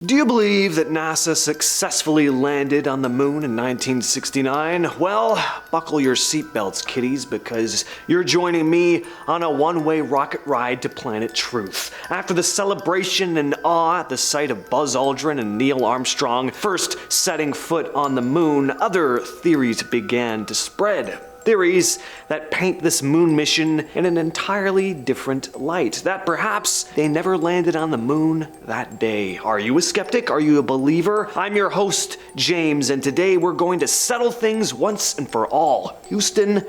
Do you believe that NASA successfully landed on the moon in 1969? Well, buckle your seatbelts, kiddies, because you're joining me on a one-way rocket ride to planet Truth. After the celebration and awe at the sight of Buzz Aldrin and Neil Armstrong first setting foot on the moon, other theories began to spread. Theories that paint this moon mission in an entirely different light, that perhaps they never landed on the moon that day. Are you a skeptic? Are you a believer? I'm your host, James, and today we're going to settle things once and for all. Houston,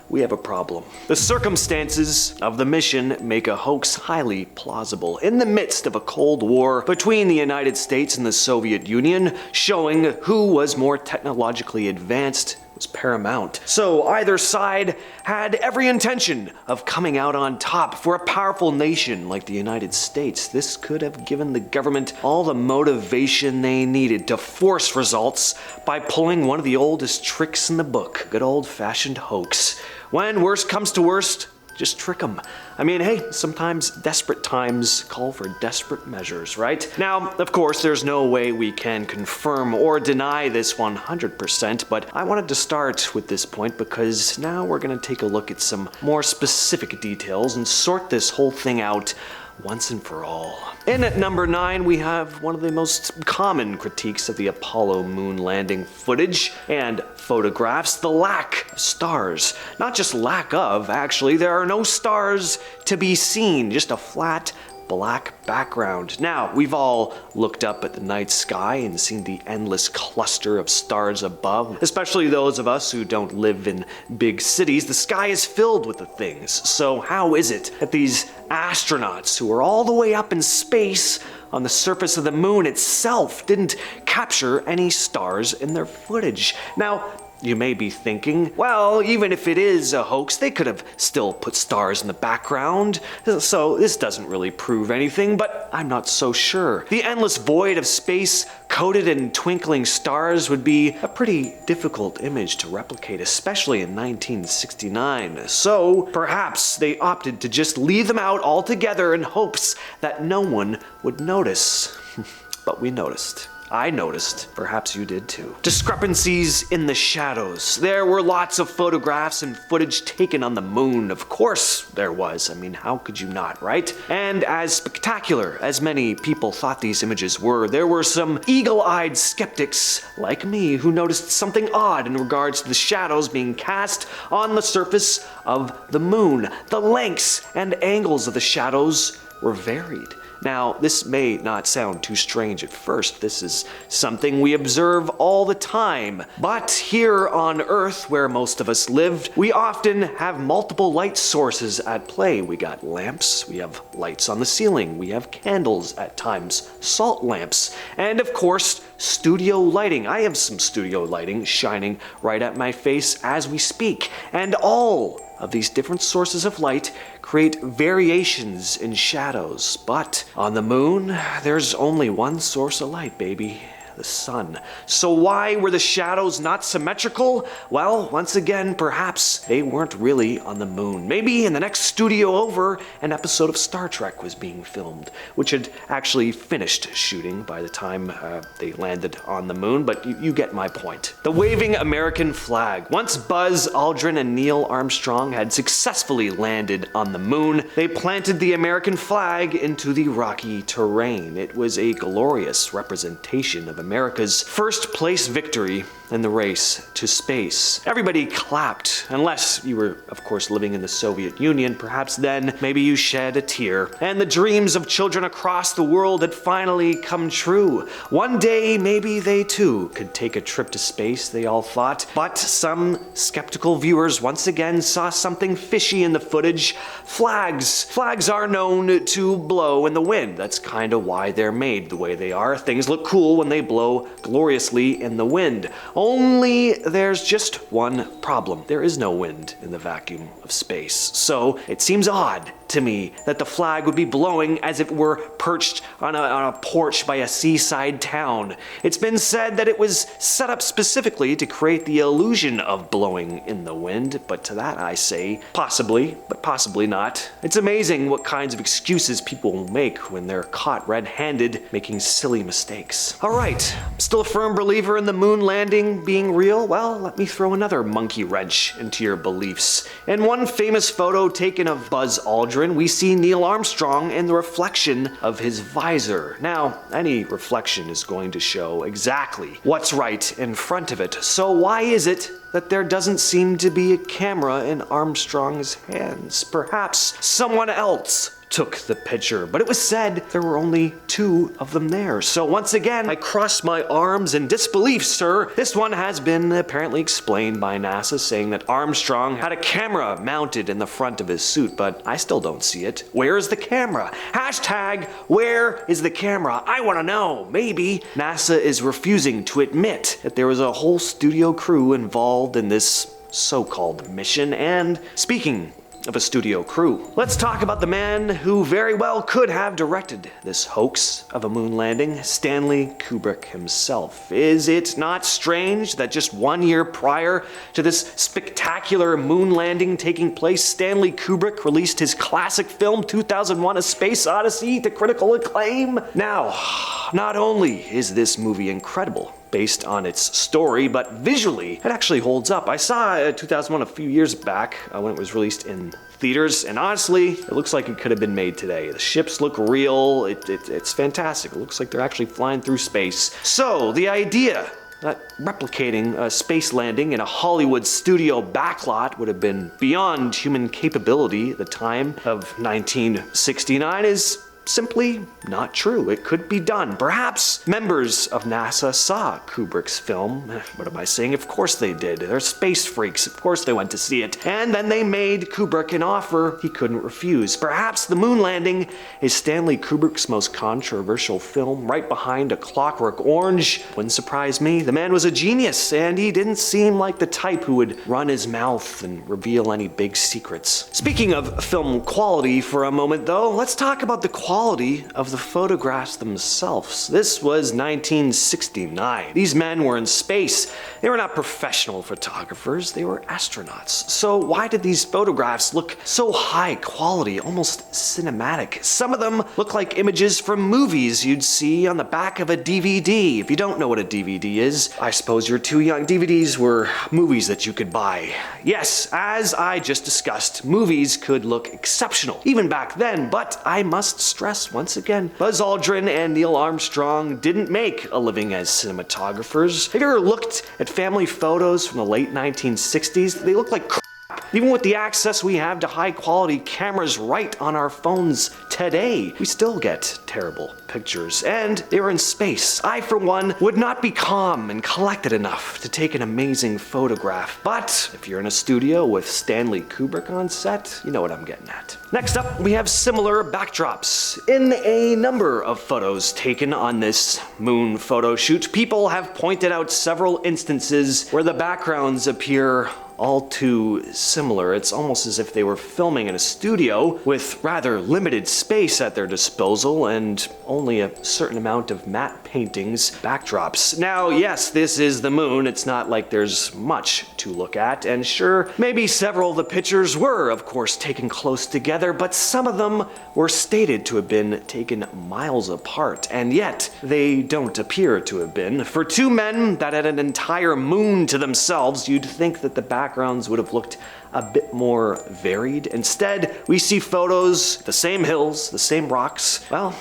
we have a problem. The circumstances of the mission make a hoax highly plausible. In the midst of a Cold War between the United States and the Soviet Union, showing who was more technologically advanced was paramount. So either side had every intention of coming out on top. For a powerful nation like the United States, this could have given the government all the motivation they needed to force results by pulling one of the oldest tricks in the book, good old-fashioned hoax. When worst comes to worst, just trick them. I mean, hey, sometimes desperate times call for desperate measures, right? Now, of course, there's no way we can confirm or deny this 100%, but I wanted to start with this point because now we're gonna take a look at some more specific details and sort this whole thing out once and for all. In at number 9, we have one of the most common critiques of the Apollo moon landing footage and photographs, the lack of stars. Not just lack of, actually, there are no stars to be seen, just a flat black background. Now, we've all looked up at the night sky and seen the endless cluster of stars above, especially those of us who don't live in big cities. The sky is filled with the things. So how is it that these astronauts who are all the way up in space on the surface of the moon itself didn't capture any stars in their footage? Now, you may be thinking, well, even if it is a hoax, they could have still put stars in the background, so this doesn't really prove anything, but I'm not so sure. The endless void of space coated in twinkling stars would be a pretty difficult image to replicate, especially in 1969. So perhaps they opted to just leave them out altogether in hopes that no one would notice. But we noticed. I noticed. Perhaps you did too. Discrepancies in the shadows. There were lots of photographs and footage taken on the moon. Of course there was. I mean, how could you not, right? And as spectacular as many people thought these images were, there were some eagle-eyed skeptics like me who noticed something odd in regards to the shadows being cast on the surface of the moon. The lengths and angles of the shadows were varied. Now, this may not sound too strange at first. This is something we observe all the time. But here on Earth, where most of us lived, we often have multiple light sources at play. We got lamps, we have lights on the ceiling, we have candles at times, salt lamps, and of course, studio lighting. I have some studio lighting shining right at my face as we speak, and all of these different sources of light create variations in shadows. But on the moon, there's only one source of light, baby. The sun. So why were the shadows not symmetrical? Well, once again, perhaps they weren't really on the moon. Maybe in the next studio over, an episode of Star Trek was being filmed, which had actually finished shooting by the time they landed on the moon, but you get my point. The waving American flag. Once Buzz Aldrin and Neil Armstrong had successfully landed on the moon, they planted the American flag into the rocky terrain. It was a glorious representation of America's first place victory in the race to space. Everybody clapped, unless you were, of course, living in the Soviet Union. Perhaps then, maybe you shed a tear. And the dreams of children across the world had finally come true. One day, maybe they too could take a trip to space, they all thought. But some skeptical viewers once again saw something fishy in the footage. Flags. Flags are known to blow in the wind. That's kind of why they're made the way they are. Things look cool when they blow gloriously in the wind. Only there's just one problem. There is no wind in the vacuum of space. So it seems odd to me that the flag would be blowing as if it were perched on a porch by a seaside town. It's been said that it was set up specifically to create the illusion of blowing in the wind, but to that I say, possibly, but possibly not. It's amazing what kinds of excuses people will make when they're caught red-handed making silly mistakes. Alright, still a firm believer in the moon landing being real? Well, let me throw another monkey wrench into your beliefs. In one famous photo taken of Buzz Aldrin, we see Neil Armstrong in the reflection of his visor. Now, any reflection is going to show exactly what's right in front of it, so why is it that there doesn't seem to be a camera in Armstrong's hands? Perhaps someone else took the picture, but it was said there were only 2 of them there. So once again, I cross my arms in disbelief, sir. This one has been apparently explained by NASA, saying that Armstrong had a camera mounted in the front of his suit, but I still don't see it. Where is the camera? Hashtag, where is the camera? I want to know. Maybe NASA is refusing to admit that there was a whole studio crew involved in this so-called mission. And speaking of a studio crew, let's talk about the man who very well could have directed this hoax of a moon landing, Stanley Kubrick himself. Is it not strange that just 1 year prior to this spectacular moon landing taking place, Stanley Kubrick released his classic film 2001: A Space Odyssey to critical acclaim? Now, not only is this movie incredible based on its story, but visually it actually holds up. I saw 2001 a few years back when it was released in theaters, and honestly, it looks like it could have been made today. The ships look real, it's fantastic. It looks like they're actually flying through space. So the idea that replicating a space landing in a Hollywood studio backlot would have been beyond human capability at the time of 1969 is simply not true. It could be done. Perhaps members of NASA saw Kubrick's film. What am I saying? Of course they did. They're space freaks. Of course they went to see it. And then they made Kubrick an offer he couldn't refuse. Perhaps the moon landing is Stanley Kubrick's most controversial film, right behind A Clockwork Orange. Wouldn't surprise me. The man was a genius, and he didn't seem like the type who would run his mouth and reveal any big secrets. Speaking of film quality for a moment, though, let's talk about the quality of the photographs themselves. This was 1969. These men were in space. They were not professional photographers, they were astronauts. So why did these photographs look so high quality, almost cinematic? Some of them look like images from movies you'd see on the back of a DVD. If you don't know what a DVD is, I suppose you're too young. DVDs were movies that you could buy. Yes, as I just discussed, movies could look exceptional even back then, but I must stress once again, Buzz Aldrin and Neil Armstrong didn't make a living as cinematographers. Have you ever looked at family photos from the late 1960s? They look like crap. Even with the access we have to high quality cameras right on our phones today, we still get terrible pictures, and they were in space. I, for one, would not be calm and collected enough to take an amazing photograph, but if you're in a studio with Stanley Kubrick on set, you know what I'm getting at. Next up, we have similar backdrops. In a number of photos taken on this moon photo shoot, people have pointed out several instances where the backgrounds appear all too similar. It's almost as if they were filming in a studio with rather limited space at their disposal and only a certain amount of matte paintings backdrops. Now, yes, this is the moon. It's not like there's much to look at, and sure, maybe several of the pictures were, of course, taken close together, but some of them were stated to have been taken miles apart, and yet they don't appear to have been. For 2 men that had an entire moon to themselves, you'd think that the backgrounds would have looked a bit more varied. Instead, we see photos, the same hills, the same rocks. Well,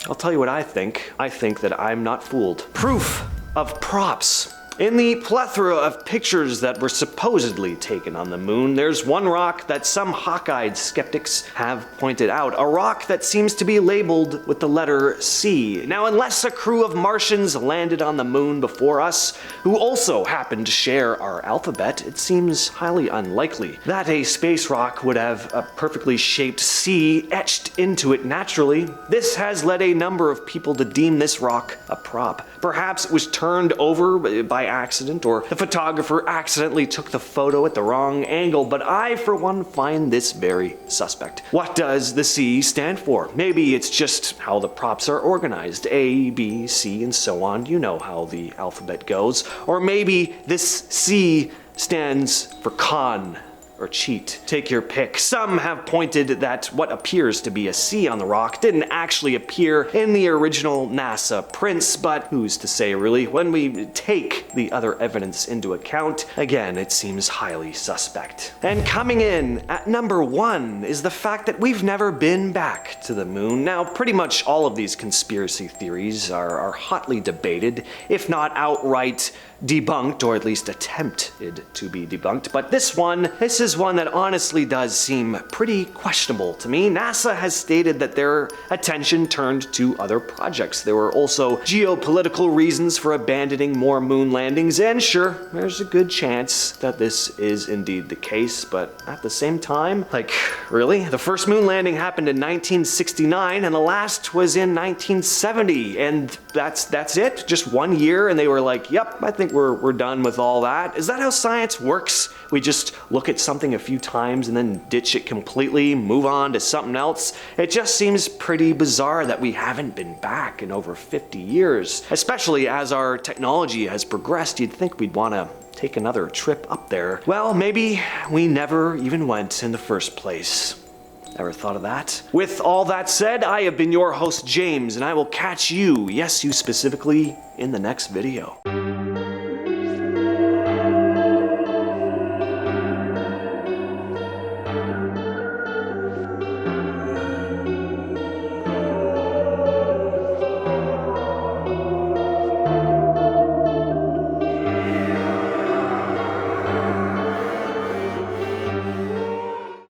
I'll tell you what I think. I think that I'm not fooled. Proof of props. In the plethora of pictures that were supposedly taken on the moon, there's one rock that some hawk-eyed skeptics have pointed out, a rock that seems to be labeled with the letter C. Now, unless a crew of Martians landed on the moon before us, who also happened to share our alphabet, it seems highly unlikely that a space rock would have a perfectly shaped C etched into it naturally. This has led a number of people to deem this rock a prop. Perhaps it was turned over by by accident, or the photographer accidentally took the photo at the wrong angle, but I, for one, find this very suspect. What does the C stand for? Maybe it's just how the props are organized. A, B, C, and so on. You know how the alphabet goes. Or maybe this C stands for con or cheat. Take your pick. Some have pointed that what appears to be a C on the rock didn't actually appear in the original NASA prints, but who's to say really? When we take the other evidence into account, again, it seems highly suspect. And coming in at number 1 is the fact that we've never been back to the moon. Now, pretty much all of these conspiracy theories are hotly debated, if not outright debunked, or at least attempted to be debunked. But this is one that honestly does seem pretty questionable to me. NASA has stated that their attention turned to other projects. There were also geopolitical reasons for abandoning more moon landings, and sure, there's a good chance that this is indeed the case, but at the same time, like, really? The first moon landing happened in 1969, and the last was in 1970, and that's it? Just 1 year, and they were like, yep, I think we're done with all that. Is that how science works? We just look at something a few times and then ditch it completely, move on to something else? It just seems pretty bizarre that we haven't been back in over 50 years. Especially as our technology has progressed, you'd think we'd want to take another trip up there. Well, maybe we never even went in the first place. Ever thought of that? With all that said, I have been your host, James, and I will catch you, yes, you specifically, in the next video.